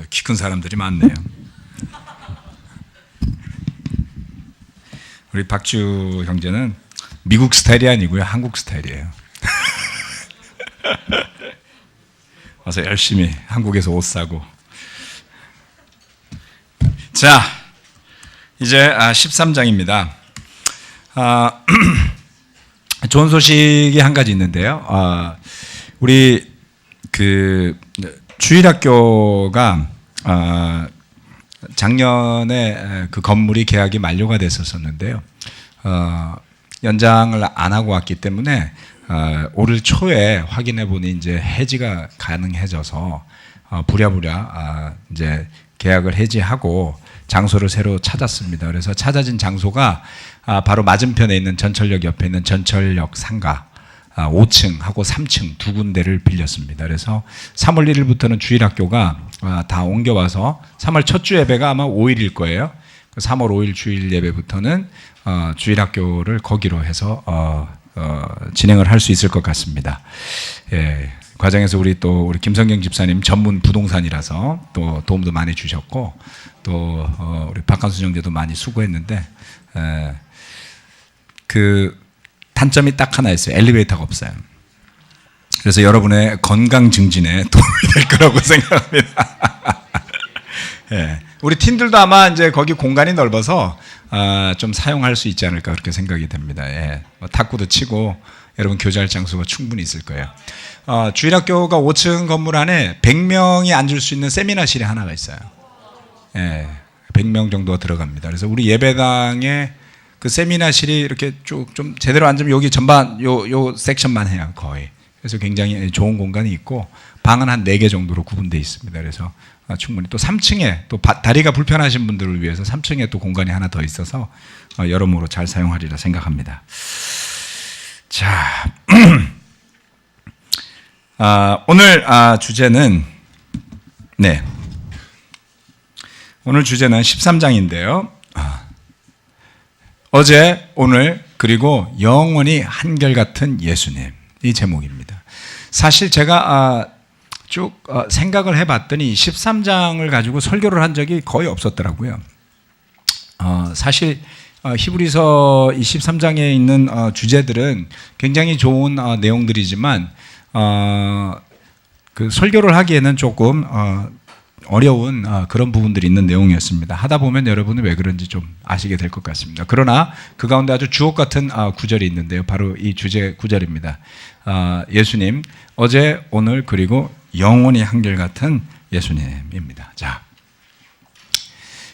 키 큰 사람들이 많네요. 우리 박주 형제는 미국 스타일이 아니고요, 한국 스타일이에요. 와서 열심히 한국에서 옷 사고. 자, 이제 13장입니다. 좋은 소식이 한 가지 있는데요. 우리 그 주일학교가 작년에 그 건물이 계약이 만료가 됐었는데요. 연장을 안 하고 왔기 때문에 올 초에 확인해 보니 이제 해지가 가능해져서 부랴부랴 이제 계약을 해지하고 장소를 새로 찾았습니다. 그래서 찾아진 장소가 바로 맞은편에 있는 전철역 옆에 있는 전철역 상가 5층하고 3층 두 군데를 빌렸습니다. 그래서 3월 1일부터는 주일학교가 다 옮겨와서 3월 첫 주 예배가 아마 5일일 거예요. 3월 5일 주일 예배부터는 주일학교를 거기로 해서 진행을 할 수 있을 것 같습니다. 예, 과정에서 우리 김성경 집사님 전문 부동산이라서 또 도움도 많이 주셨고 또 우리 박한수 형제도 많이 수고했는데 그 단점이 딱 하나 있어요. 엘리베이터가 없어요. 그래서 여러분의 건강 증진에 도움이 될 거라고 생각합니다. 예, 우리 팀들도 아마 이제 거기 공간이 넓어서 좀 사용할 수 있지 않을까 그렇게 생각이 됩니다. 예, 탁구도 치고 여러분 교제할 장소가 충분히 있을 거예요. 주일학교가 5층 건물 안에 100명이 앉을 수 있는 세미나실이 하나가 있어요. 예, 100명 정도가 들어갑니다. 그래서 우리 예배당에 그 세미나실이 이렇게 쭉 좀 제대로 앉으면 여기 전반 요 섹션만 해요, 거의. 그래서 굉장히 좋은 공간이 있고 방은 한 4개 정도로 구분되어 있습니다. 그래서 충분히 또 3층에 또 다리가 불편하신 분들을 위해서 3층에 또 공간이 하나 더 있어서 여러모로 잘 사용하리라 생각합니다. 자, 오늘 주제는 오늘 주제는 13장인데요. 어제, 오늘, 그리고 영원히 한결같은 예수님, 이 제목입니다. 사실 제가 쭉 생각을 해봤더니 13장을 가지고 설교를 한 적이 거의 없었더라고요. 사실 히브리서 23장에 있는 주제들은 굉장히 좋은 내용들이지만 그 설교를 하기에는 조금 어려운 그런 부분들이 있는 내용이었습니다. 하다 보면 여러분은 왜 그런지 좀 아시게 될 것 같습니다. 그러나 그 가운데 아주 주옥 같은 구절이 있는데요. 바로 이 주제 구절입니다. 예수님, 어제, 오늘, 그리고 영원히 한결같은 예수님입니다. 자,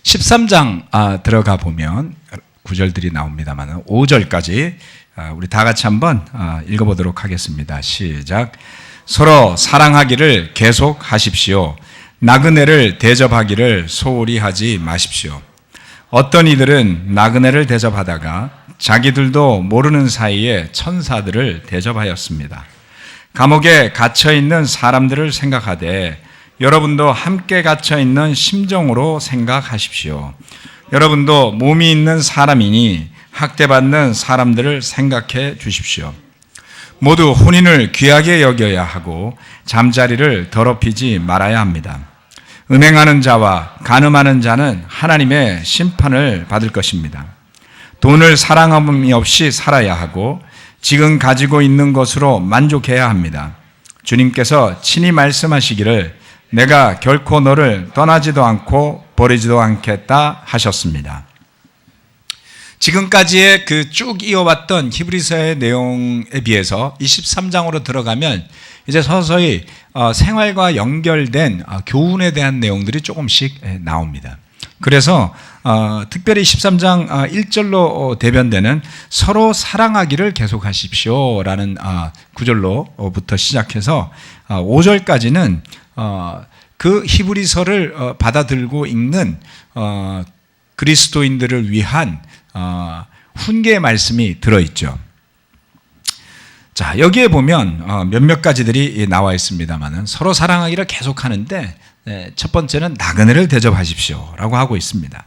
13장 들어가 보면 구절들이 나옵니다만 5절까지 우리 다 같이 한번 읽어보도록 하겠습니다. 시작. 서로 사랑하기를 계속하십시오. 나그네를 대접하기를 소홀히 하지 마십시오. 어떤 이들은 나그네를 대접하다가 자기들도 모르는 사이에 천사들을 대접하였습니다. 감옥에 갇혀있는 사람들을 생각하되 여러분도 함께 갇혀있는 심정으로 생각하십시오. 여러분도 몸이 있는 사람이니 학대받는 사람들을 생각해 주십시오. 모두 혼인을 귀하게 여겨야 하고 잠자리를 더럽히지 말아야 합니다. 음행하는 자와 간음하는 자는 하나님의 심판을 받을 것입니다. 돈을 사랑함이 없이 살아야 하고 지금 가지고 있는 것으로 만족해야 합니다. 주님께서 친히 말씀하시기를 내가 결코 너를 떠나지도 않고 버리지도 않겠다 하셨습니다. 지금까지의 그 쭉 이어왔던 히브리서의 내용에 비해서 23장으로 들어가면 이제 서서히 생활과 연결된 교훈에 대한 내용들이 조금씩 나옵니다. 그래서 특별히 13장 1절로 대변되는 서로 사랑하기를 계속하십시오 라는 구절로부터 시작해서 5절까지는 그 히브리서를 받아들고 읽는 그리스도인들을 위한 훈계의 말씀이 들어있죠. 자, 여기에 보면 몇몇 가지들이 나와 있습니다만은 서로 사랑하기를 계속하는데 첫 번째는 나그네를 대접하십시오 라고 하고 있습니다.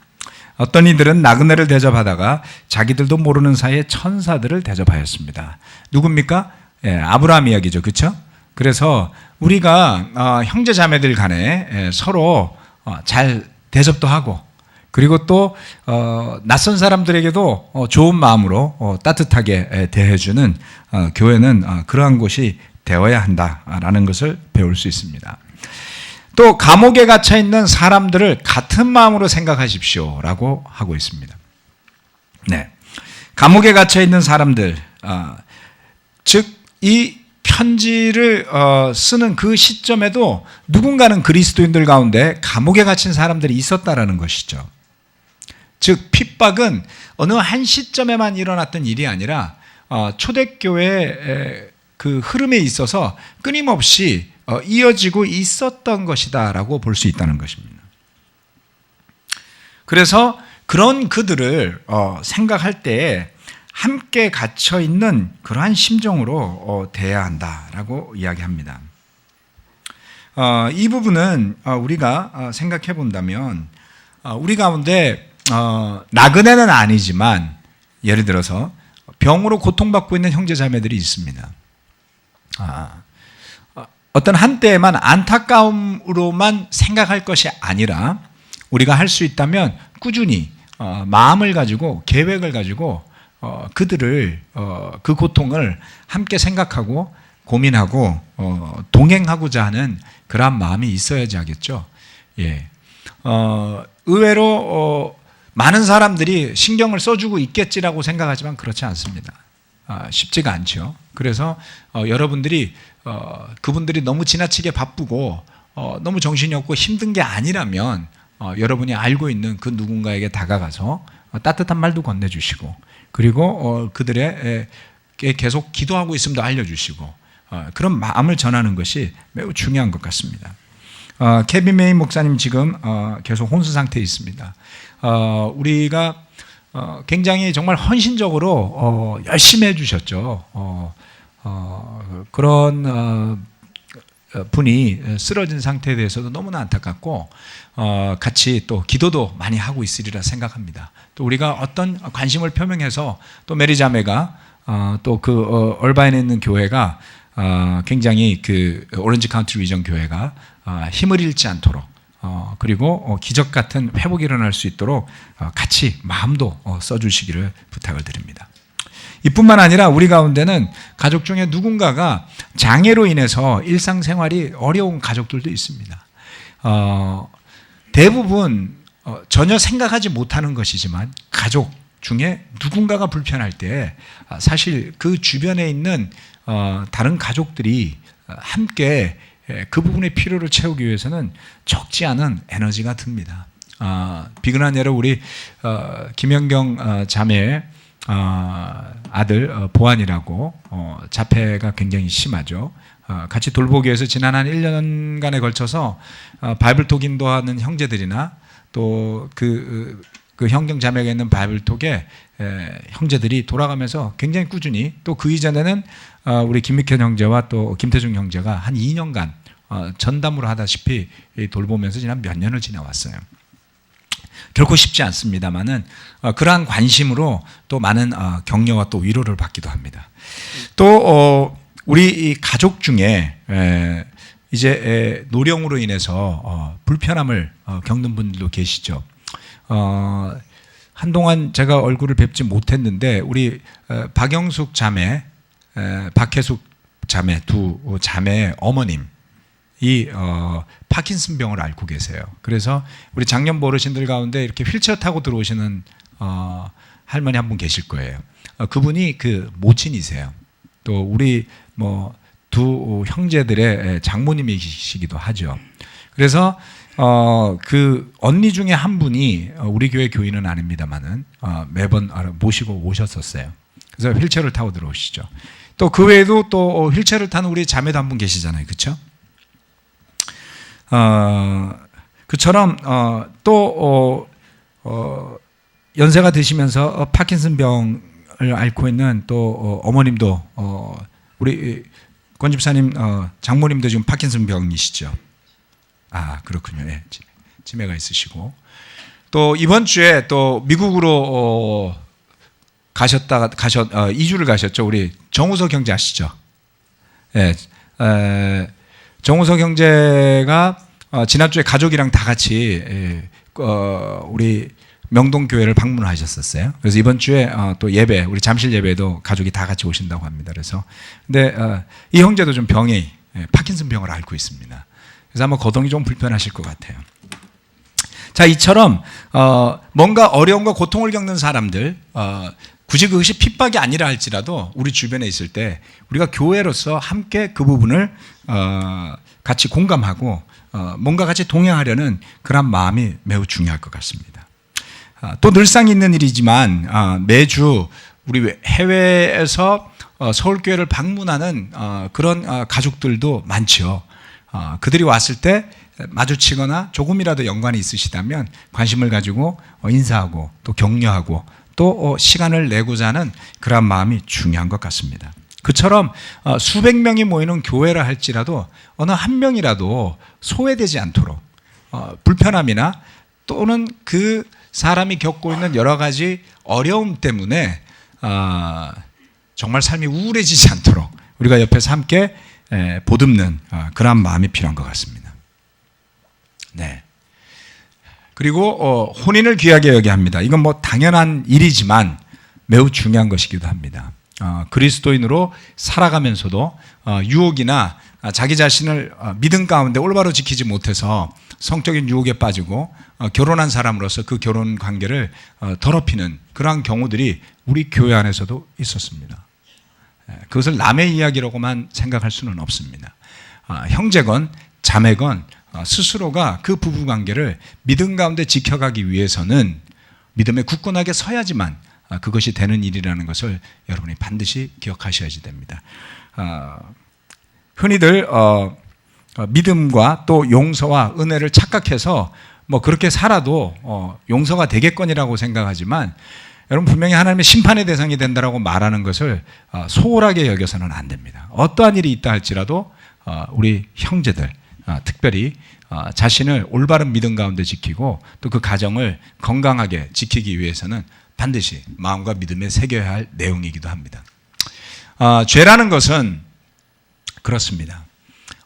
어떤 이들은 나그네를 대접하다가 자기들도 모르는 사이에 천사들을 대접하였습니다. 누굽니까? 아브라함 이야기죠. 그렇죠? 그래서 우리가 형제 자매들 간에 서로 잘 대접도 하고, 그리고 또 낯선 사람들에게도 좋은 마음으로 따뜻하게 대해주는 교회는 그러한 곳이 되어야 한다라는 것을 배울 수 있습니다. 또 감옥에 갇혀 있는 사람들을 같은 마음으로 생각하십시오라고 하고 있습니다. 네, 감옥에 갇혀 있는 사람들, 즉 이 편지를 쓰는 그 시점에도 누군가는 그리스도인들 가운데 감옥에 갇힌 사람들이 있었다라는 것이죠. 즉 핍박은 어느 한 시점에만 일어났던 일이 아니라 초대교회의 그 흐름에 있어서 끊임없이 이어지고 있었던 것이다라고 볼 수 있다는 것입니다. 그래서 그런 그들을 생각할 때에 함께 갇혀 있는 그러한 심정으로 대해야 한다라고 이야기합니다. 이 부분은 우리가 생각해 본다면 우리 가운데 나그네는 아니지만 예를 들어서 병으로 고통받고 있는 형제자매들이 있습니다. 어떤 한때에만 안타까움으로만 생각할 것이 아니라 우리가 할 수 있다면 꾸준히 마음을 가지고 계획을 가지고 그들을 그 고통을 함께 생각하고 고민하고 동행하고자 하는 그러한 마음이 있어야지 하겠죠. 예. 의외로 많은 사람들이 신경을 써주고 있겠지라고 생각하지만 그렇지 않습니다. 쉽지가 않죠. 그래서 여러분들이 그분들이 너무 지나치게 바쁘고 너무 정신이 없고 힘든 게 아니라면 여러분이 알고 있는 그 누군가에게 다가가서 따뜻한 말도 건네주시고, 그리고 그들에게 계속 기도하고 있음도 알려주시고, 그런 마음을 전하는 것이 매우 중요한 것 같습니다. 케빈 메인 목사님 지금 계속 혼수 상태에 있습니다. 우리가 굉장히 정말 헌신적으로 열심히 해주셨죠. 그런 분이 쓰러진 상태에 대해서도 너무나 안타깝고 같이 또 기도도 많이 하고 있으리라 생각합니다. 또 우리가 어떤 관심을 표명해서 또 메리 자매가 또 그 얼바인에 있는 교회가 굉장히 그 오렌지 카운티 리전 교회가 힘을 잃지 않도록 그리고 기적 같은 회복이 일어날 수 있도록 같이 마음도 써주시기를 부탁을 드립니다. 이뿐만 아니라 우리 가운데는 가족 중에 누군가가 장애로 인해서 일상생활이 어려운 가족들도 있습니다. 대부분 전혀 생각하지 못하는 것이지만 가족 중에 누군가가 불편할 때 사실 그 주변에 있는 다른 가족들이 함께 그 부분의 필요를 채우기 위해서는 적지 않은 에너지가 듭니다. 비근한 예로 우리 김연경 자매의 아들 보안이라고 자폐가 굉장히 심하죠. 같이 돌보기 위해서 지난 한 1년간에 걸쳐서 바이블톡 인도하는 형제들이나 또 그 형경 자매가 있는 바이블톡에 형제들이 돌아가면서 굉장히 꾸준히, 또 그 이전에는 우리 김미현 형제와 또 김태중 형제가 한 2년간 전담으로 하다시피 돌보면서 지난 몇 년을 지나왔어요. 결코 쉽지 않습니다만은 그러한 관심으로 또 많은 격려와 또 위로를 받기도 합니다. 또 우리 가족 중에 이제 노령으로 인해서 불편함을 겪는 분들도 계시죠. 한동안 제가 얼굴을 뵙지 못했는데 우리 박영숙 자매, 박혜숙 자매 두 자매의 어머님 이 파킨슨 병을 앓고 계세요. 그래서 우리 장년부 어르신들 가운데 이렇게 휠체어 타고 들어오시는 할머니 한 분 계실 거예요. 그분이 그 모친이세요. 또 우리 뭐 두 형제들의 장모님이시기도 하죠. 그래서 그 언니 중에 한 분이 우리 교회 교인은 아닙니다만은 매번 모시고 오셨었어요. 그래서 휠체어를 타고 들어오시죠. 또 그 외에도 또 휠체어를 타는 우리 자매도 한 분 계시잖아요, 그렇죠? 그처럼 또 연세가 드시면서 파킨슨 병을 앓고 있는 또 어머님도 우리 권 집사님 장모님도 지금 파킨슨 병이시죠. 아, 그렇군요. 예, 치매가 있으시고, 또 이번 주에 또 미국으로 이주를 가셨죠. 우리 정우석 형제 아시죠? 예, 정우석 형제가 지난주에 가족이랑 다 같이 우리 명동교회를 방문하셨었어요. 그래서 이번 주에 또 예배, 우리 잠실 예배도 가족이 다 같이 오신다고 합니다. 그래서 근데 이 형제도 좀 병이 파킨슨 병을 앓고 있습니다. 그래서 아마 거동이 좀 불편하실 것 같아요. 자, 이처럼 뭔가 어려움과 고통을 겪는 사람들, 굳이 그것이 핍박이 아니라 할지라도 우리 주변에 있을 때 우리가 교회로서 함께 그 부분을 같이 공감하고 뭔가 같이 동행하려는 그런 마음이 매우 중요할 것 같습니다. 또 늘상 있는 일이지만 매주 우리 해외에서 서울교회를 방문하는 그런 가족들도 많죠. 그들이 왔을 때 마주치거나 조금이라도 연관이 있으시다면 관심을 가지고 인사하고 또 격려하고 또 시간을 내고자 하는 그런 마음이 중요한 것 같습니다. 그처럼 수백 명이 모이는 교회라 할지라도 어느 한 명이라도 소외되지 않도록 불편함이나 또는 그 사람이 겪고 있는 여러 가지 어려움 때문에 정말 삶이 우울해지지 않도록 우리가 옆에서 함께 보듬는 그런 마음이 필요한 것 같습니다. 네. 그리고 혼인을 귀하게 여겨야 합니다. 이건 뭐 당연한 일이지만 매우 중요한 것이기도 합니다. 그리스도인으로 살아가면서도 유혹이나 자기 자신을 믿음 가운데 올바로 지키지 못해서 성적인 유혹에 빠지고 결혼한 사람으로서 그 결혼 관계를 더럽히는 그러한 경우들이 우리 교회 안에서도 있었습니다. 그것을 남의 이야기라고만 생각할 수는 없습니다. 형제건 자매건 스스로가 그 부부관계를 믿음 가운데 지켜가기 위해서는 믿음에 굳건하게 서야지만 그것이 되는 일이라는 것을 여러분이 반드시 기억하셔야지 됩니다. 흔히들 믿음과 또 용서와 은혜를 착각해서 뭐 그렇게 살아도 용서가 되겠거니라고 생각하지만 여러분 분명히 하나님의 심판의 대상이 된다라고 말하는 것을 소홀하게 여겨서는 안 됩니다. 어떠한 일이 있다 할지라도 우리 형제들 특별히 자신을 올바른 믿음 가운데 지키고 또 그 가정을 건강하게 지키기 위해서는 반드시 마음과 믿음에 새겨야 할 내용이기도 합니다. 죄라는 것은 그렇습니다.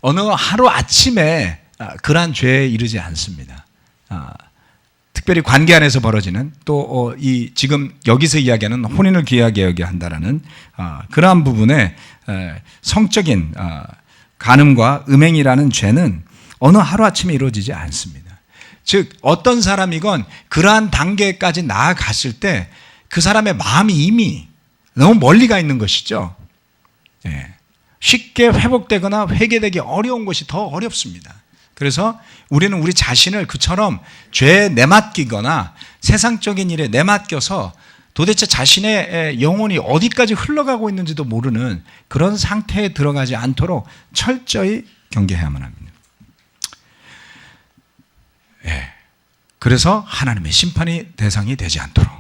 어느 하루 아침에 그러한 죄에 이르지 않습니다. 특별히 관계 안에서 벌어지는 또 이 지금 여기서 이야기하는 혼인을 귀하게 여겨야 한다라는 그러한 부분에 성적인 간음과 음행이라는 죄는 어느 하루아침에 이루어지지 않습니다. 즉 어떤 사람이건 그러한 단계까지 나아갔을 때 그 사람의 마음이 이미 너무 멀리 가 있는 것이죠. 쉽게 회복되거나 회개되기 어려운 것이 더 어렵습니다. 그래서 우리는 우리 자신을 그처럼 죄에 내맡기거나 세상적인 일에 내맡겨서 도대체 자신의 영혼이 어디까지 흘러가고 있는지도 모르는 그런 상태에 들어가지 않도록 철저히 경계해야만 합니다. 그래서 하나님의 심판이 대상이 되지 않도록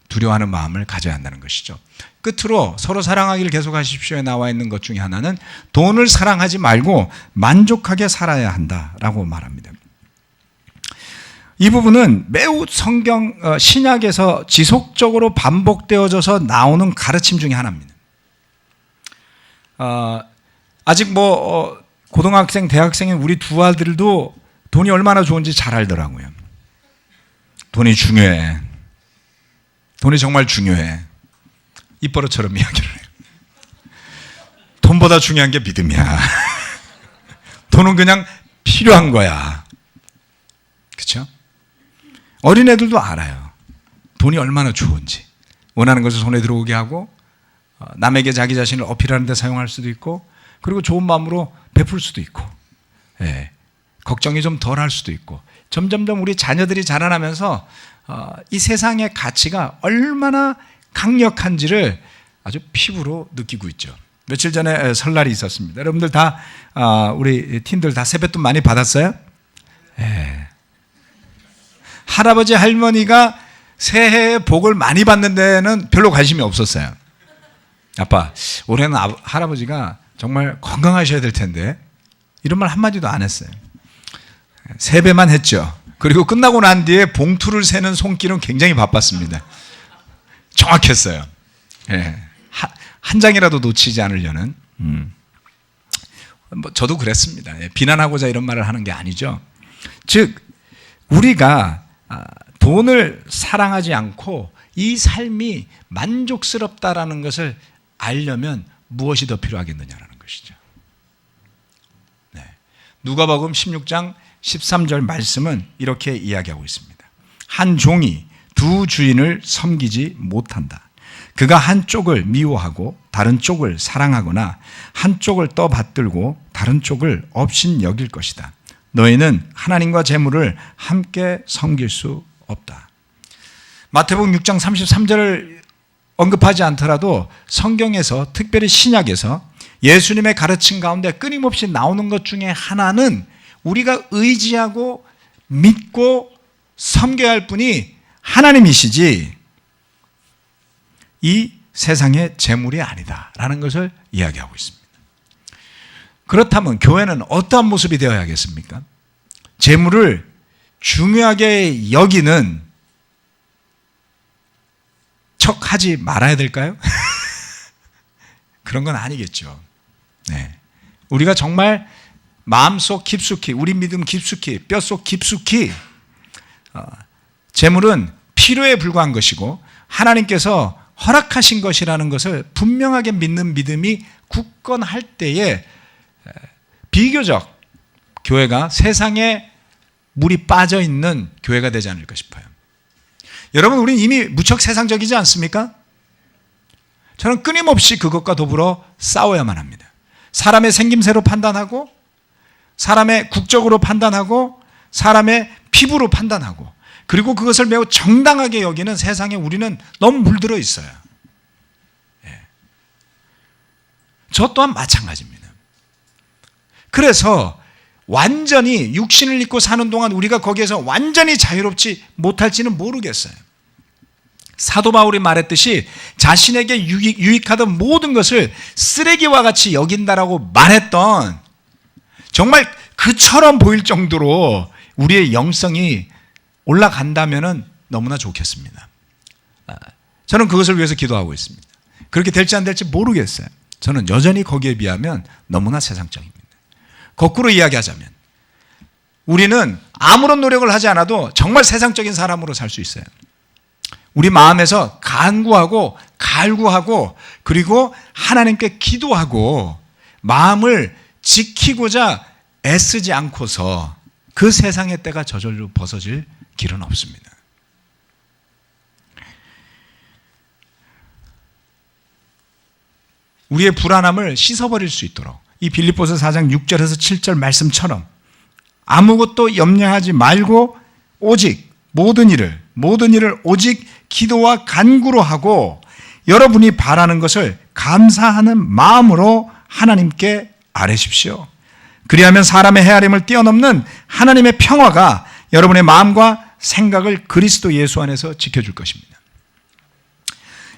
두려워하는 마음을 가져야 한다는 것이죠. 끝으로 서로 사랑하기를 계속하십시오에 나와 있는 것 중에 하나는 돈을 사랑하지 말고 만족하게 살아야 한다라고 말합니다. 이 부분은 매우 성경 신약에서 지속적으로 반복되어져서 나오는 가르침 중에 하나입니다. 아직 뭐 고등학생, 대학생인 우리 두 아들도 돈이 얼마나 좋은지 잘 알더라고요. 돈이 중요해. 돈이 정말 중요해. 입버릇처럼 이야기를 해요. 돈보다 중요한 게 믿음이야. 돈은 그냥 필요한 거야. 그렇죠? 어린애들도 알아요. 돈이 얼마나 좋은지. 원하는 것을 손에 들어오게 하고 남에게 자기 자신을 어필하는 데 사용할 수도 있고 그리고 좋은 마음으로 베풀 수도 있고 걱정이 좀 덜 할 수도 있고 점점점 우리 자녀들이 자라나면서 이 세상의 가치가 얼마나 강력한지를 아주 피부로 느끼고 있죠. 며칠 전에 설날이 있었습니다. 여러분들 다 우리 팀들 다 세뱃돈 많이 받았어요? 할아버지 할머니가 새해에 복을 많이 받는 데는 별로 관심이 없었어요. 아빠 올해는 할아버지가 정말 건강하셔야 될 텐데 이런 말 한마디도 안 했어요. 세배만 했죠. 그리고 끝나고 난 뒤에 봉투를 세는 손길은 굉장히 바빴습니다. 정확했어요. 한 장이라도 놓치지 않으려는. 뭐 저도 그랬습니다. 비난하고자 이런 말을 하는 게 아니죠. 즉 우리가 돈을 사랑하지 않고 이 삶이 만족스럽다라는 것을 알려면 무엇이 더 필요하겠느냐라는 것이죠. 네. 누가복음 16장 13절 말씀은 이렇게 이야기하고 있습니다. 한 종이 두 주인을 섬기지 못한다. 그가 한쪽을 미워하고 다른 쪽을 사랑하거나 한쪽을 떠받들고 다른 쪽을 업신 여길 것이다. 너희는 하나님과 재물을 함께 섬길 수 없다. 마태복음 6장 33절을 언급하지 않더라도 성경에서 특별히 신약에서 예수님의 가르침 가운데 끊임없이 나오는 것 중에 하나는 우리가 의지하고 믿고 섬겨야 할 분이 하나님이시지 이 세상의 재물이 아니다라는 것을 이야기하고 있습니다. 그렇다면 교회는 어떠한 모습이 되어야겠습니까? 재물을 중요하게 여기는 척 하지 말아야 될까요? 그런 건 아니겠죠. 네. 우리가 정말 마음속 깊숙이, 우리 믿음 깊숙이, 뼛속 깊숙이 재물은 필요에 불과한 것이고 하나님께서 허락하신 것이라는 것을 분명하게 믿는 믿음이 굳건할 때에 비교적 교회가 세상에 물이 빠져 있는 교회가 되지 않을까 싶어요. 여러분, 우리는 이미 무척 세상적이지 않습니까? 저는 끊임없이 그것과 더불어 싸워야만 합니다. 사람의 생김새로 판단하고 사람의 국적으로 판단하고 사람의 피부로 판단하고 그리고 그것을 매우 정당하게 여기는 세상에 우리는 너무 물들어 있어요. 예. 저 또한 마찬가지입니다. 그래서 완전히 육신을 입고 사는 동안 우리가 거기에서 완전히 자유롭지 못할지는 모르겠어요. 사도 바울이 말했듯이 자신에게 유익하던 모든 것을 쓰레기와 같이 여긴다라고 말했던 정말 그처럼 보일 정도로 우리의 영성이 올라간다면 너무나 좋겠습니다. 저는 그것을 위해서 기도하고 있습니다. 그렇게 될지 안 될지 모르겠어요. 저는 여전히 거기에 비하면 너무나 세상적입니다. 거꾸로 이야기하자면 우리는 아무런 노력을 하지 않아도 정말 세상적인 사람으로 살 수 있어요. 우리 마음에서 간구하고 갈구하고 그리고 하나님께 기도하고 마음을 지키고자 애쓰지 않고서 그 세상의 때가 저절로 벗어질 길은 없습니다. 우리의 불안함을 씻어버릴 수 있도록 이 빌립보서 4장 6절에서 7절 말씀처럼 아무것도 염려하지 말고 오직 모든 일을 오직 기도와 간구로 하고 여러분이 바라는 것을 감사하는 마음으로 하나님께 아뢰십시오. 그리하면 사람의 헤아림을 뛰어넘는 하나님의 평화가 여러분의 마음과 생각을 그리스도 예수 안에서 지켜줄 것입니다.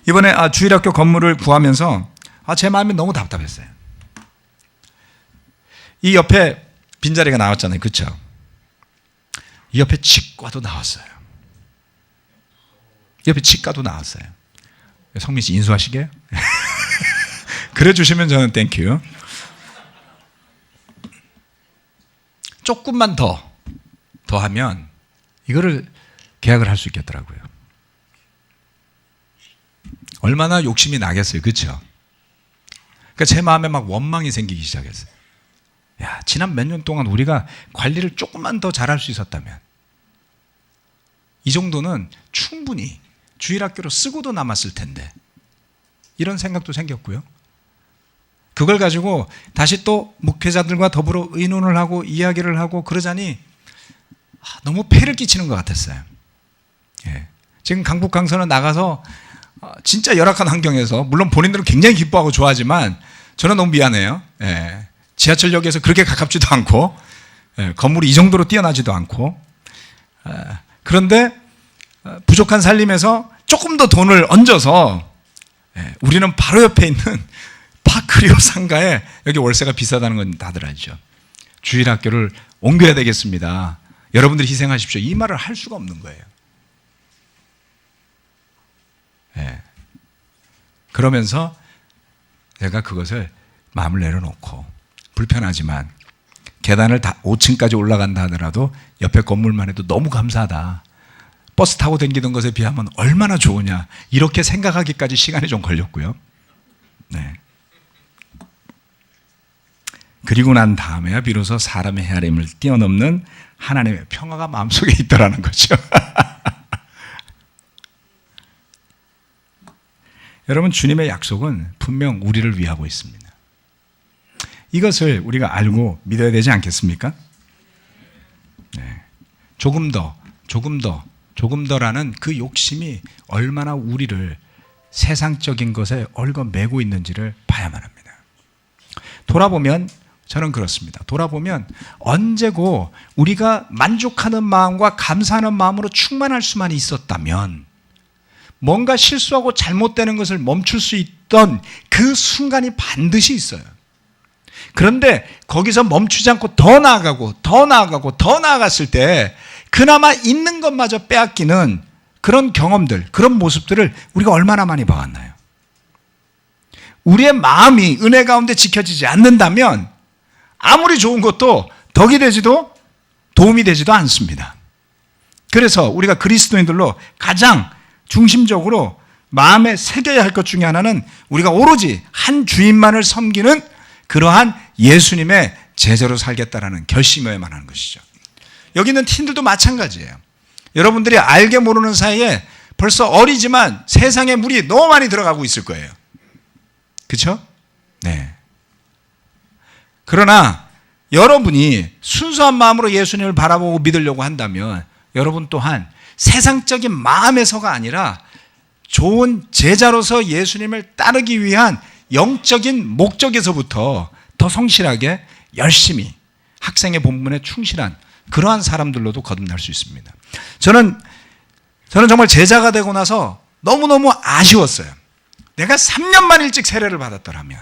이번에 주일학교 건물을 구하면서 제 마음이 너무 답답했어요. 이 옆에 빈자리가 나왔잖아요. 그렇죠? 이 옆에 치과도 나왔어요. 이 옆에 치과도 나왔어요. 성민 씨 인수하시게요? 그래 주시면 저는 땡큐. 조금만 더 하면 이거를 계약을 할 수 있겠더라고요. 얼마나 욕심이 나겠어요. 그렇죠? 그러니까 제 마음에 막 원망이 생기기 시작했어요. 야, 지난 몇 년 동안 우리가 관리를 조금만 더 잘할 수 있었다면 이 정도는 충분히 주일학교로 쓰고도 남았을 텐데 이런 생각도 생겼고요. 그걸 가지고 다시 또 목회자들과 더불어 의논을 하고 이야기를 하고 그러자니 너무 폐를 끼치는 것 같았어요. 예. 지금 강북 강서는 나가서 진짜 열악한 환경에서 물론 본인들은 굉장히 기뻐하고 좋아하지만 저는 너무 미안해요. 예. 지하철역에서 그렇게 가깝지도 않고 건물이 이 정도로 뛰어나지도 않고 그런데 부족한 살림에서 조금 더 돈을 얹어서 우리는 바로 옆에 있는 파크리오 상가에 여기 월세가 비싸다는 건 다들 알죠. 주일학교를 옮겨야 되겠습니다. 여러분들이 희생하십시오. 이 말을 할 수가 없는 거예요. 그러면서 내가 그것을 마음을 내려놓고 불편하지만 계단을 다 5층까지 올라간다 하더라도 옆에 건물만 해도 너무 감사하다. 버스 타고 다니던 것에 비하면 얼마나 좋으냐. 이렇게 생각하기까지 시간이 좀 걸렸고요. 네. 그리고 난 다음에야 비로소 사람의 헤아림을 뛰어넘는 하나님의 평화가 마음속에 있더라는 거죠. 여러분, 주님의 약속은 분명 우리를 위하고 있습니다. 이것을 우리가 알고 믿어야 되지 않겠습니까? 네. 조금 더라는 그 욕심이 얼마나 우리를 세상적인 것에 얽어매고 있는지를 봐야만 합니다. 돌아보면 저는 그렇습니다. 돌아보면 언제고 우리가 만족하는 마음과 감사하는 마음으로 충만할 수만 있었다면 뭔가 실수하고 잘못되는 것을 멈출 수 있던 그 순간이 반드시 있어요. 그런데 거기서 멈추지 않고 더 나아갔을 때 그나마 있는 것마저 빼앗기는 그런 경험들, 그런 모습들을 우리가 얼마나 많이 봐왔나요? 우리의 마음이 은혜 가운데 지켜지지 않는다면 아무리 좋은 것도 덕이 되지도 도움이 되지도 않습니다. 그래서 우리가 그리스도인들로 가장 중심적으로 마음에 새겨야 할 것 중에 하나는 우리가 오로지 한 주인만을 섬기는 그러한 예수님의 제자로 살겠다라는 결심이어야만 하는 것이죠. 여기 있는 팀들도 마찬가지예요. 여러분들이 알게 모르는 사이에 벌써 어리지만 세상에 물이 너무 많이 들어가고 있을 거예요. 그렇죠? 네. 그러나 여러분이 순수한 마음으로 예수님을 바라보고 믿으려고 한다면 여러분 또한 세상적인 마음에서가 아니라 좋은 제자로서 예수님을 따르기 위한 영적인 목적에서부터 더 성실하게 열심히 학생의 본분에 충실한 그러한 사람들로도 거듭날 수 있습니다. 저는 정말 제자가 되고 나서 너무너무 아쉬웠어요. 내가 3년만 일찍 세례를 받았더라면,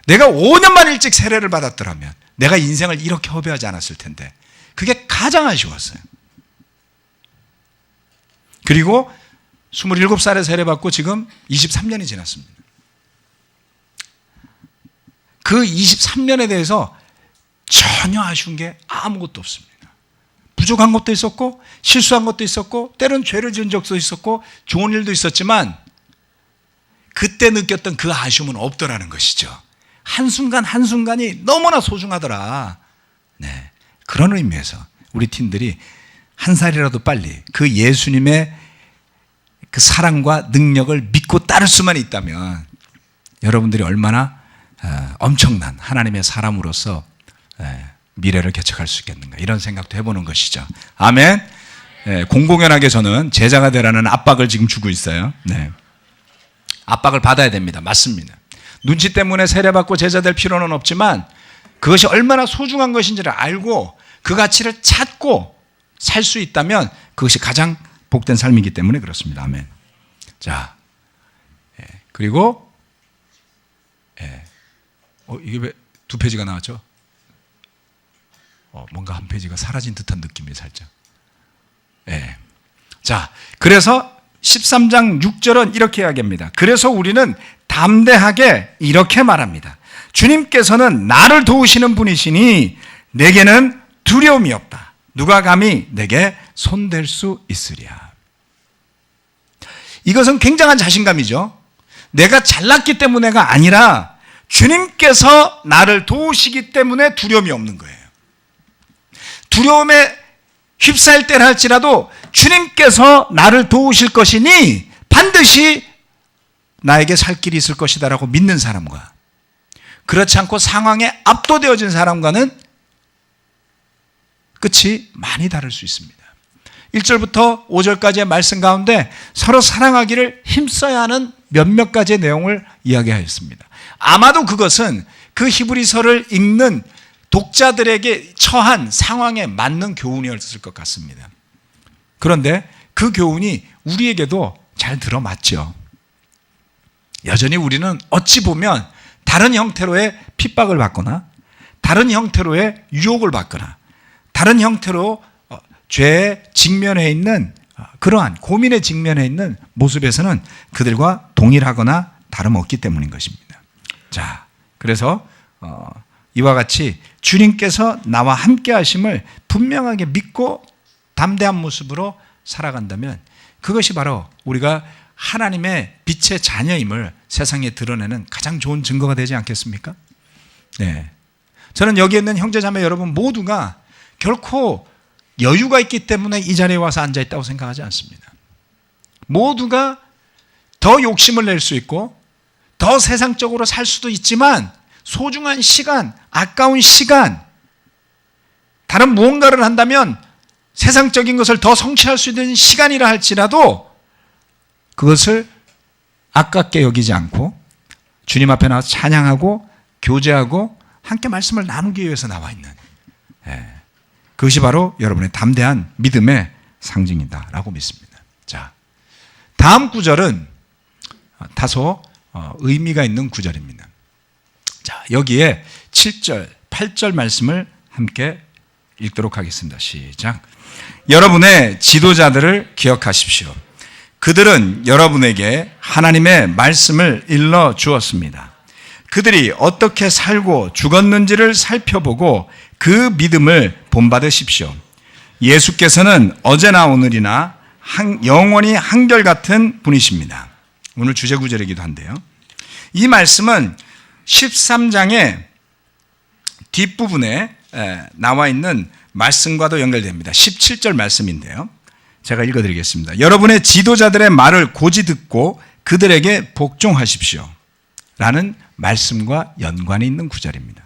내가 5년만 일찍 세례를 받았더라면 내가 인생을 이렇게 허비하지 않았을 텐데, 그게 가장 아쉬웠어요. 그리고 27살에 세례받고 지금 23년이 지났습니다. 그 23년에 대해서 전혀 아쉬운 게 아무것도 없습니다. 부족한 것도 있었고 실수한 것도 있었고 때론 죄를 지은 적도 있었고 좋은 일도 있었지만 그때 느꼈던 그 아쉬움은 없더라는 것이죠. 한순간 한순간이 너무나 소중하더라. 네, 그런 의미에서 우리 팀들이 한 살이라도 빨리 그 예수님의 그 사랑과 능력을 믿고 따를 수만 있다면 여러분들이 얼마나 엄청난 하나님의 사람으로서 미래를 개척할 수 있겠는가, 이런 생각도 해보는 것이죠. 아멘. 공공연하게 저는 제자가 되라는 압박을 지금 주고 있어요. 네. 압박을 받아야 됩니다. 맞습니다. 눈치 때문에 세례받고 제자 될 필요는 없지만 그것이 얼마나 소중한 것인지를 알고 그 가치를 찾고 살 수 있다면 그것이 가장 복된 삶이기 때문에 그렇습니다. 아멘. 자, 그리고 이게 왜 두 페이지가 나왔죠? 뭔가 한 페이지가 사라진 듯한 느낌이 살짝. 자, 그래서 13장 6절은 이렇게 이야기합니다. 그래서 우리는 담대하게 이렇게 말합니다. 주님께서는 나를 도우시는 분이시니 내게는 두려움이 없다. 누가 감히 내게 손댈 수 있으랴. 이것은 굉장한 자신감이죠. 내가 잘났기 때문에가 아니라 주님께서 나를 도우시기 때문에 두려움이 없는 거예요. 두려움에 휩싸일 때라 할지라도 주님께서 나를 도우실 것이니 반드시 나에게 살 길이 있을 것이다라고 믿는 사람과, 그렇지 않고 상황에 압도되어진 사람과는 끝이 많이 다를 수 있습니다. 1절부터 5절까지의 말씀 가운데 서로 사랑하기를 힘써야 하는 몇몇 가지의 내용을 이야기하였습니다. 아마도 그것은 그 히브리서를 읽는 독자들에게 처한 상황에 맞는 교훈이었을 것 같습니다. 그런데 그 교훈이 우리에게도 잘 들어맞죠. 여전히 우리는 어찌 보면 다른 형태로의 핍박을 받거나 다른 형태로의 유혹을 받거나 다른 형태로 죄에 직면해 있는 그러한 고민에 직면해 있는 모습에서는 그들과 동일하거나 다름없기 때문인 것입니다. 자, 그래서 이와 같이 주님께서 나와 함께 하심을 분명하게 믿고 담대한 모습으로 살아간다면 그것이 바로 우리가 하나님의 빛의 자녀임을 세상에 드러내는 가장 좋은 증거가 되지 않겠습니까? 네. 저는 여기 있는 형제자매 여러분 모두가 결코 여유가 있기 때문에 이 자리에 와서 앉아 있다고 생각하지 않습니다. 모두가 더 욕심을 낼 수 있고 더 세상적으로 살 수도 있지만 소중한 시간, 아까운 시간, 다른 무언가를 한다면 세상적인 것을 더 성취할 수 있는 시간이라 할지라도 그것을 아깝게 여기지 않고 주님 앞에 나와서 찬양하고 교제하고 함께 말씀을 나누기 위해서 나와 있는 그것이 바로 여러분의 담대한 믿음의 상징이다라고 믿습니다. 자, 다음 구절은 다소 의미가 있는 구절입니다. 자, 여기에 7절, 8절 말씀을 함께 읽도록 하겠습니다. 시작. 여러분의 지도자들을 기억하십시오. 그들은 여러분에게 하나님의 말씀을 일러 주었습니다. 그들이 어떻게 살고 죽었는지를 살펴보고 그 믿음을 본받으십시오. 예수께서는 어제나 오늘이나 영원히 한결같은 분이십니다. 오늘 주제 구절이기도 한데요. 이 말씀은 13장의 뒷부분에 나와 있는 말씀과도 연결됩니다. 17절 말씀인데요. 제가 읽어드리겠습니다. 여러분의 지도자들의 말을 고지 듣고 그들에게 복종하십시오. 라는 말씀과 연관이 있는 구절입니다.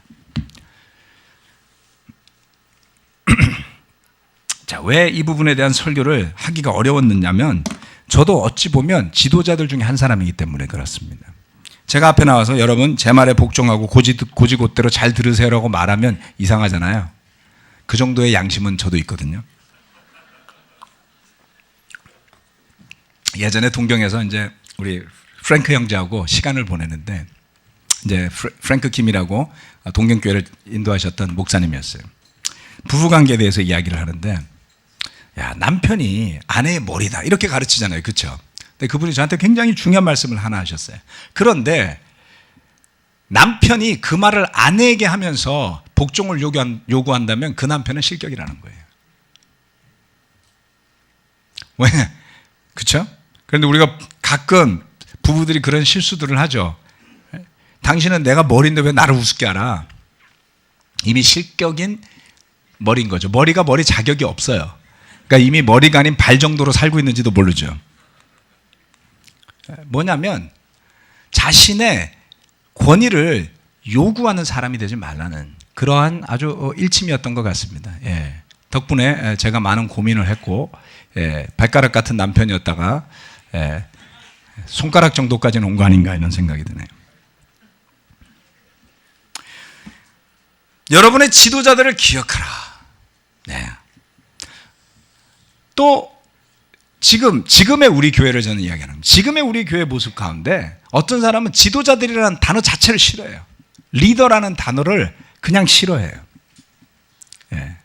자, 왜 이 부분에 대한 설교를 하기가 어려웠느냐면 저도 어찌 보면 지도자들 중에 한 사람이기 때문에 그렇습니다. 제가 앞에 나와서 여러분 제 말에 복종하고 고지곳대로 잘 들으세요라고 말하면 이상하잖아요. 그 정도의 양심은 저도 있거든요. 예전에 동경에서 이제 우리 프랭크 형제하고 시간을 보내는데 이제 프랭크 킴이라고 동경교회를 인도하셨던 목사님이었어요. 부부관계에 대해서 이야기를 하는데 야, 남편이 아내의 머리다 이렇게 가르치잖아요. 그렇죠? 근데 그분이 저한테 굉장히 중요한 말씀을 하나 하셨어요. 그런데 남편이 그 말을 아내에게 하면서 복종을 요구한다면 그 남편은 실격이라는 거예요. 왜? 그렇죠? 그런데 우리가 가끔 부부들이 그런 실수들을 하죠. 당신은 내가 머리인데 왜 나를 우습게 알아? 이미 실격인 머리인 거죠. 머리가 머리 자격이 없어요. 그러니까 이미 머리가 아닌 발 정도로 살고 있는지도 모르죠. 뭐냐면 자신의 권위를 요구하는 사람이 되지 말라는 그러한 아주 일침이었던 것 같습니다. 예. 덕분에 제가 많은 고민을 했고 발가락 같은 남편이었다가 손가락 정도까지는 온 거 아닌가 이런 생각이 드네요. 여러분의 지도자들을 기억하라. 네. 또 지금의 우리 교회를 저는 이야기하는 겁니다. 지금의 우리 교회 모습 가운데 어떤 사람은 지도자들이라는 단어 자체를 싫어해요. 리더라는 단어를 그냥 싫어해요. 네.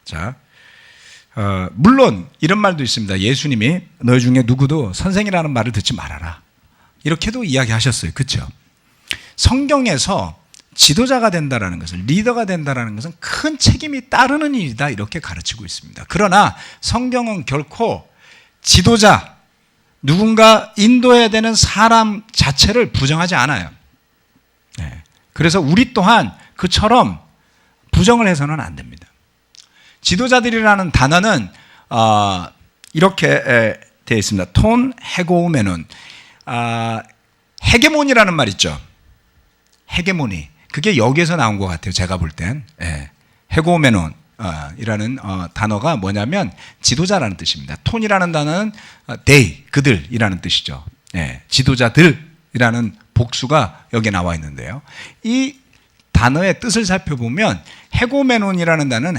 자, 물론 이런 말도 있습니다. 예수님이 너희 중에 누구도 선생이라는 말을 듣지 말아라. 이렇게도 이야기하셨어요. 그렇죠? 성경에서 지도자가 된다라는 것은 리더가 된다라는 것은 큰 책임이 따르는 일이다 이렇게 가르치고 있습니다. 그러나 성경은 결코 지도자, 누군가 인도해야 되는 사람 자체를 부정하지 않아요. 네. 그래서 우리 또한 그처럼 부정을 해서는 안 됩니다. 지도자들이라는 단어는 이렇게 되어 있습니다. 톤 헤고우메논, 헤게모니라는 말 있죠. 헤게모니. 그게 여기에서 나온 것 같아요. 제가 볼 땐. 헤고우메논 이라는 단어가 뭐냐면 지도자라는 뜻입니다. 톤이라는 단어는 they, 그들이라는 뜻이죠. 지도자들이라는 복수가 여기에 나와 있는데요. 이 단어의 뜻을 살펴보면 헤고메논이라는 단어는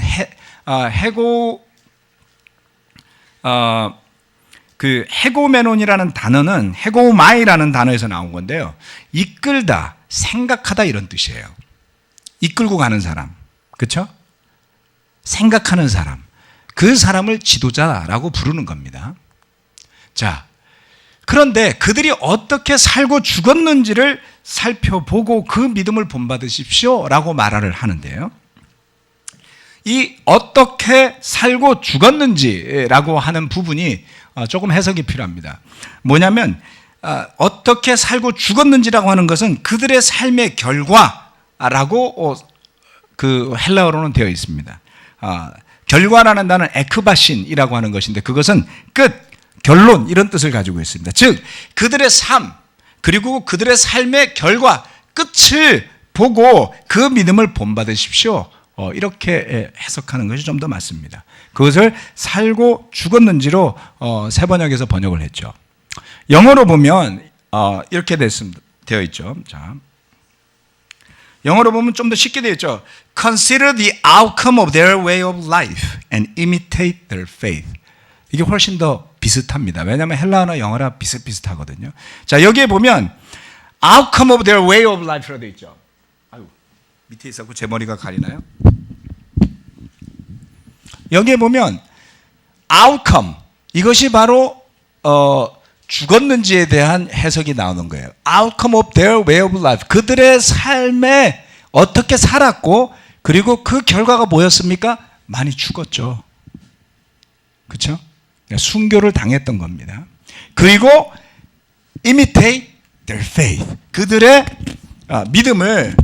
헤고메논이라는 단어는 헤고마이라는 단어에서 나온 건데요. 이끌다, 생각하다 이런 뜻이에요. 이끌고 가는 사람, 그렇죠? 생각하는 사람, 그 사람을 지도자라고 부르는 겁니다. 자, 그런데 그들이 어떻게 살고 죽었는지를 살펴보고 그 믿음을 본받으십시오 라고 말을 하는데요. 이 어떻게 살고 죽었는지라고 하는 부분이 조금 해석이 필요합니다. 뭐냐면 어떻게 살고 죽었는지라고 하는 것은 그들의 삶의 결과라고 그 헬라어로는 되어 있습니다. 결과라는 단어는 에크바신이라고 하는 것인데 그것은 끝, 결론 이런 뜻을 가지고 있습니다. 즉 그들의 삶 그리고 그들의 삶의 결과 끝을 보고 그 믿음을 본받으십시오. 이렇게 해석하는 것이 좀 더 맞습니다. 그것을 살고 죽었는지로 세 번역에서 번역을 했죠. 영어로 보면 이렇게 되어 있죠. 자, 영어로 보면 좀 더 쉽게 되어 있죠. Consider the outcome of their way of life and imitate their faith. 이게 훨씬 더 비슷합니다. 왜냐하면 헬라어나 영어라 비슷비슷하거든요. 자, 여기에 보면 outcome of their way of life로 되어 있죠. 아유, 밑에 있었고 제 머리가 가리나요? 여기에 보면 outcome, 이것이 바로 죽었는지에 대한 해석이 나오는 거예요. outcome of their way of life, 그들의 삶에 어떻게 살았고 그리고 그 결과가 뭐였습니까? 많이 죽었죠. 그렇죠? 순교를 당했던 겁니다. 그리고 imitate their faith, 그들의 믿음을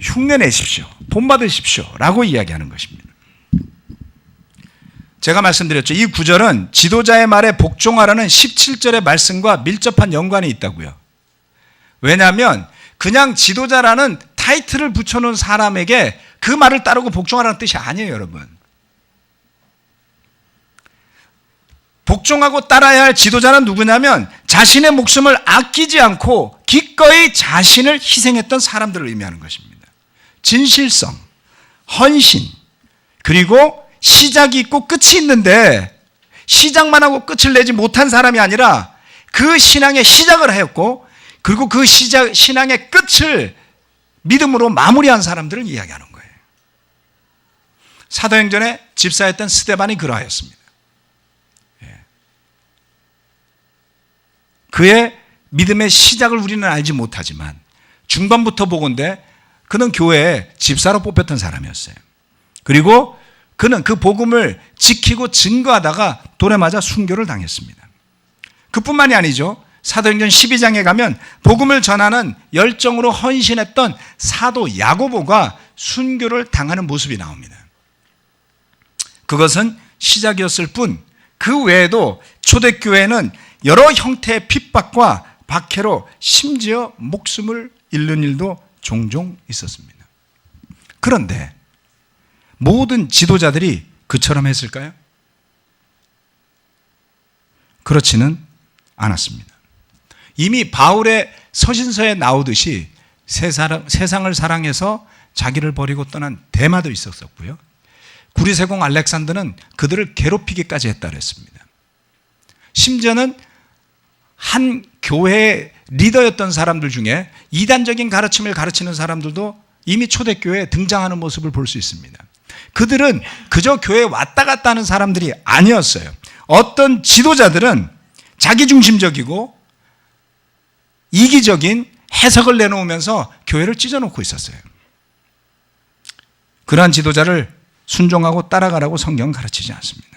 흉내내십시오, 본받으십시오 라고 이야기하는 것입니다. 제가 말씀드렸죠. 이 구절은 지도자의 말에 복종하라는 17절의 말씀과 밀접한 연관이 있다고요. 왜냐하면 그냥 지도자라는 타이틀을 붙여놓은 사람에게 그 말을 따르고 복종하라는 뜻이 아니에요, 여러분. 복종하고 따라야 할 지도자는 누구냐면 자신의 목숨을 아끼지 않고 기꺼이 자신을 희생했던 사람들을 의미하는 것입니다. 진실성, 헌신, 그리고 시작이 있고 끝이 있는데 시작만 하고 끝을 내지 못한 사람이 아니라 그 신앙의 시작을 하였고 그리고 그 신앙의 끝을 믿음으로 마무리한 사람들을 이야기하는 거예요. 사도행전에 집사였던 스데반이 그러하였습니다. 그의 믿음의 시작을 우리는 알지 못하지만 중반부터 보건대 그는 교회에 집사로 뽑혔던 사람이었어요. 그리고 그는 그 복음을 지키고 증거하다가 돌에 맞아 순교를 당했습니다. 그뿐만이 아니죠. 사도행전 12장에 가면 복음을 전하는 열정으로 헌신했던 사도 야고보가 순교를 당하는 모습이 나옵니다. 그것은 시작이었을 뿐 그 외에도 초대교회는 여러 형태의 핍박과 박해로 심지어 목숨을 잃는 일도 종종 있었습니다. 그런데 모든 지도자들이 그처럼 했을까요? 그렇지는 않았습니다. 이미 바울의 서신서에 나오듯이 세상을 사랑해서 자기를 버리고 떠난 데마도 있었었고요. 구리세공 알렉산더는 그들을 괴롭히기까지 했다 그랬습니다. 심지어는 한 교회의 리더였던 사람들 중에 이단적인 가르침을 가르치는 사람들도 이미 초대교회에 등장하는 모습을 볼 수 있습니다. 그들은 그저 교회에 왔다 갔다 하는 사람들이 아니었어요. 어떤 지도자들은 자기중심적이고 이기적인 해석을 내놓으면서 교회를 찢어놓고 있었어요. 그러한 지도자를 순종하고 따라가라고 성경은 가르치지 않습니다.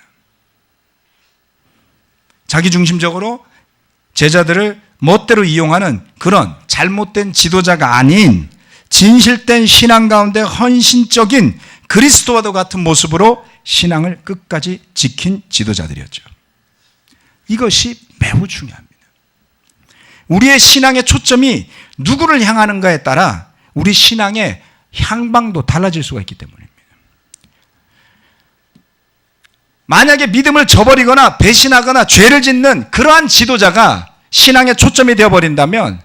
자기중심적으로 제자들을 멋대로 이용하는 그런 잘못된 지도자가 아닌 진실된 신앙 가운데 헌신적인 그리스도와도 같은 모습으로 신앙을 끝까지 지킨 지도자들이었죠. 이것이 매우 중요합니다. 우리의 신앙의 초점이 누구를 향하는가에 따라 우리 신앙의 향방도 달라질 수가 있기 때문입니다. 만약에 믿음을 저버리거나 배신하거나 죄를 짓는 그러한 지도자가 신앙의 초점이 되어버린다면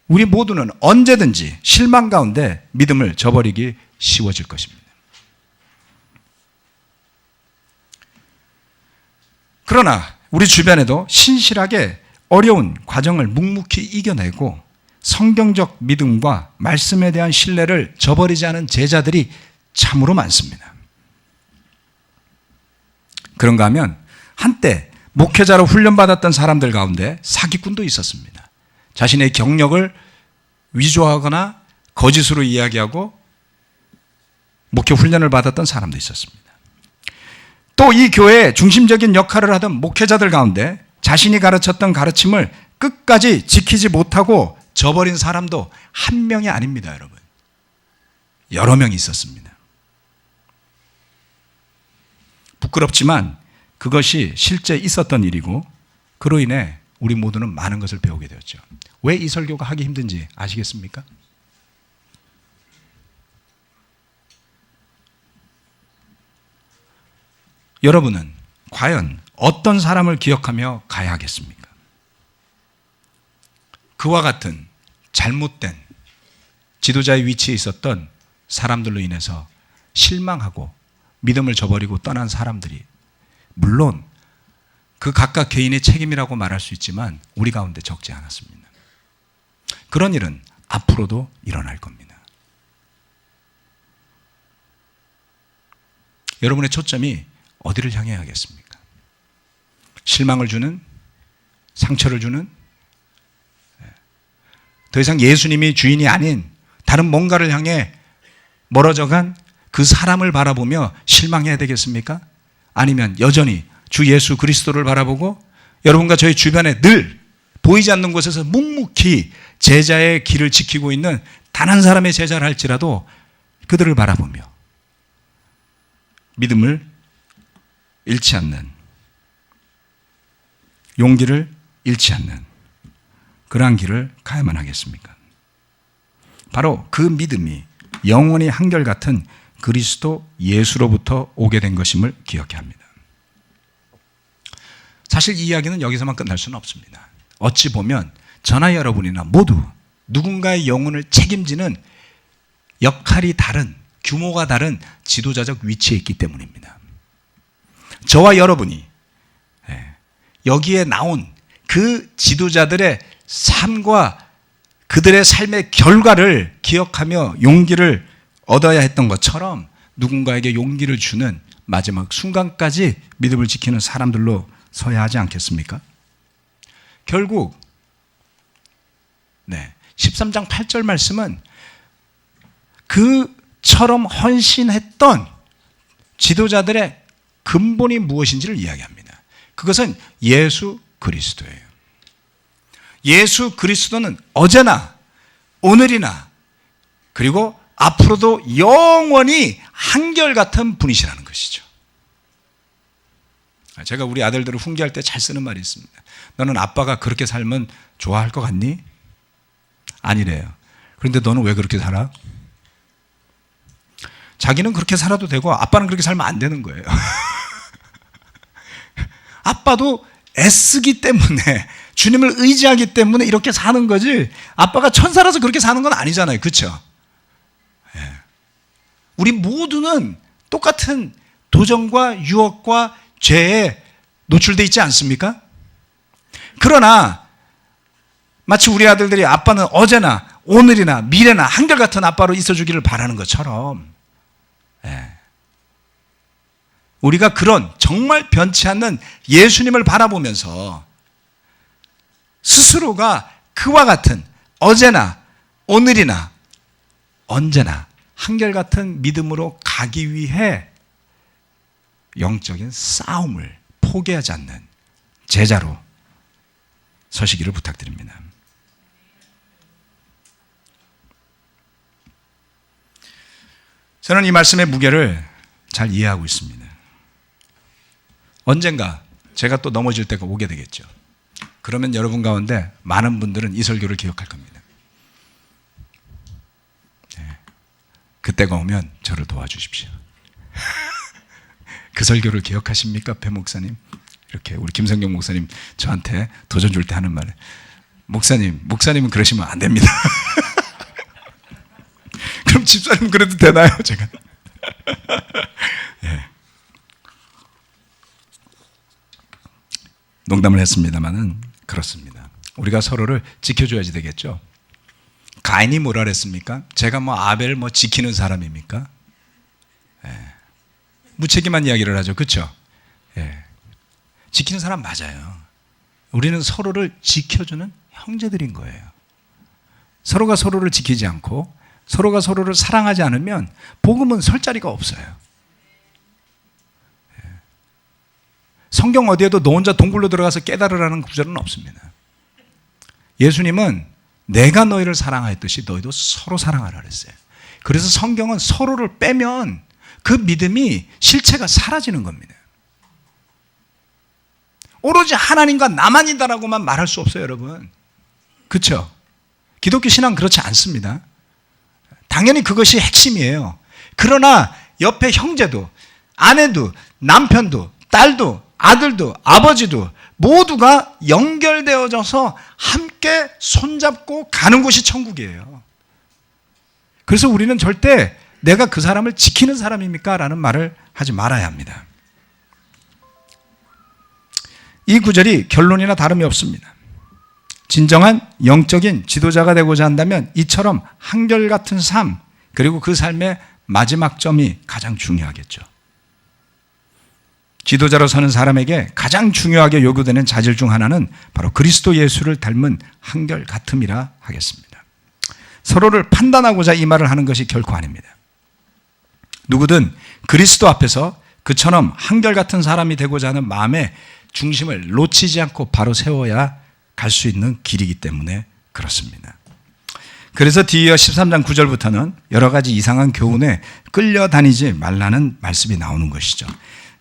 우리 모두는 언제든지 실망 가운데 믿음을 저버리기 쉬워질 것입니다. 그러나 우리 주변에도 신실하게 어려운 과정을 묵묵히 이겨내고 성경적 믿음과 말씀에 대한 신뢰를 저버리지 않은 제자들이 참으로 많습니다. 그런가 하면 한때 목회자로 훈련받았던 사람들 가운데 사기꾼도 있었습니다. 자신의 경력을 위조하거나 거짓으로 이야기하고 목회 훈련을 받았던 사람도 있었습니다. 또 이 교회의 중심적인 역할을 하던 목회자들 가운데 자신이 가르쳤던 가르침을 끝까지 지키지 못하고 저버린 사람도 한 명이 아닙니다, 여러분. 여러 명이 있었습니다. 부끄럽지만 그것이 실제 있었던 일이고 그로 인해 우리 모두는 많은 것을 배우게 되었죠. 왜 이 설교가 하기 힘든지 아시겠습니까? 여러분은 과연 어떤 사람을 기억하며 가야 하겠습니까? 그와 같은 잘못된 지도자의 위치에 있었던 사람들로 인해서 실망하고 믿음을 저버리고 떠난 사람들이 물론 그 각각 개인의 책임이라고 말할 수 있지만 우리 가운데 적지 않았습니다. 그런 일은 앞으로도 일어날 겁니다. 여러분의 초점이 어디를 향해야 하겠습니까? 실망을 주는, 상처를 주는, 더 이상 예수님이 주인이 아닌 다른 뭔가를 향해 멀어져간 그 사람을 바라보며 실망해야 되겠습니까? 아니면 여전히 주 예수 그리스도를 바라보고 여러분과 저희 주변에 늘 보이지 않는 곳에서 묵묵히 제자의 길을 지키고 있는 단 한 사람의 제자를 할지라도 그들을 바라보며 믿음을 잃지 않는, 용기를 잃지 않는 그러한 길을 가야만 하겠습니까? 바로 그 믿음이 영원히 한결같은 그리스도 예수로부터 오게 된 것임을 기억해야 합니다. 사실 이 이야기는 여기서만 끝날 수는 없습니다. 어찌 보면 저나 여러분이나 모두 누군가의 영혼을 책임지는 역할이 다른, 규모가 다른 지도자적 위치에 있기 때문입니다. 저와 여러분이 여기에 나온 그 지도자들의 삶과 그들의 삶의 결과를 기억하며 용기를 얻어야 했던 것처럼 누군가에게 용기를 주는 마지막 순간까지 믿음을 지키는 사람들로 서야 하지 않겠습니까? 결국 13장 8절 말씀은 그처럼 헌신했던 지도자들의 근본이 무엇인지를 이야기합니다. 그것은 예수 그리스도예요. 예수 그리스도는 어제나 오늘이나 그리고 앞으로도 영원히 한결같은 분이시라는 것이죠. 제가 우리 아들들을 훈계할 때 잘 쓰는 말이 있습니다. 너는 아빠가 그렇게 살면 좋아할 것 같니? 아니래요. 그런데 너는 왜 그렇게 살아? 자기는 그렇게 살아도 되고 아빠는 그렇게 살면 안 되는 거예요. 아빠도 애쓰기 때문에 주님을 의지하기 때문에 이렇게 사는 거지 아빠가 천사라서 그렇게 사는 건 아니잖아요. 그렇죠? 우리 모두는 똑같은 도전과 유혹과 죄에 노출되어 있지 않습니까? 그러나 마치 우리 아들들이 아빠는 어제나 오늘이나 미래나 한결같은 아빠로 있어주기를 바라는 것처럼 우리가 그런 정말 변치 않는 예수님을 바라보면서 스스로가 그와 같은 어제나 오늘이나 언제나 한결같은 믿음으로 가기 위해 영적인 싸움을 포기하지 않는 제자로 서시기를 부탁드립니다. 저는 이 말씀의 무게를 잘 이해하고 있습니다. 언젠가 제가 또 넘어질 때가 오게 되겠죠. 그러면 여러분 가운데 많은 분들은 이 설교를 기억할 겁니다. 그때가 오면 저를 도와주십시오. 그 설교를 기억하십니까, 배 목사님? 이렇게 우리 김성경 목사님 저한테 도전 줄 때 하는 말, 목사님은 그러시면 안 됩니다. 그럼 집사님 그래도 되나요, 제가? 농담을 했습니다만은 그렇습니다. 우리가 서로를 지켜줘야지 되겠죠. 가인이 뭐라 그랬습니까? 제가 아벨 지키는 사람입니까? 무책임한 이야기를 하죠. 그렇죠? 지키는 사람 맞아요. 우리는 서로를 지켜주는 형제들인 거예요. 서로가 서로를 지키지 않고 서로가 서로를 사랑하지 않으면 복음은 설 자리가 없어요. 성경 어디에도 너 혼자 동굴로 들어가서 깨달으라는 구절은 없습니다. 예수님은 내가 너희를 사랑하였듯이 너희도 서로 사랑하라 그랬어요. 그래서 성경은 서로를 빼면 그 믿음이 실체가 사라지는 겁니다. 오로지 하나님과 나만이다라고만 말할 수 없어요, 여러분. 그렇죠? 기독교 신앙은 그렇지 않습니다. 당연히 그것이 핵심이에요. 그러나 옆에 형제도, 아내도, 남편도, 딸도, 아들도, 아버지도 모두가 연결되어져서 함께 손잡고 가는 곳이 천국이에요. 그래서 우리는 절대 내가 그 사람을 지키는 사람입니까? 라는 말을 하지 말아야 합니다. 이 구절이 결론이나 다름이 없습니다. 진정한 영적인 지도자가 되고자 한다면 이처럼 한결같은 삶, 그리고 그 삶의 마지막 점이 가장 중요하겠죠. 지도자로 서는 사람에게 가장 중요하게 요구되는 자질 중 하나는 바로 그리스도 예수를 닮은 한결같음이라 하겠습니다. 서로를 판단하고자 이 말을 하는 것이 결코 아닙니다. 누구든 그리스도 앞에서 그처럼 한결같은 사람이 되고자 하는 마음의 중심을 놓치지 않고 바로 세워야 갈 수 있는 길이기 때문에 그렇습니다. 그래서 디이어 13장 9절부터는 여러 가지 이상한 교훈에 끌려다니지 말라는 말씀이 나오는 것이죠.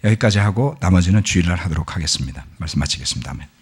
여기까지 하고 나머지는 주일날 하도록 하겠습니다. 말씀 마치겠습니다. 아멘.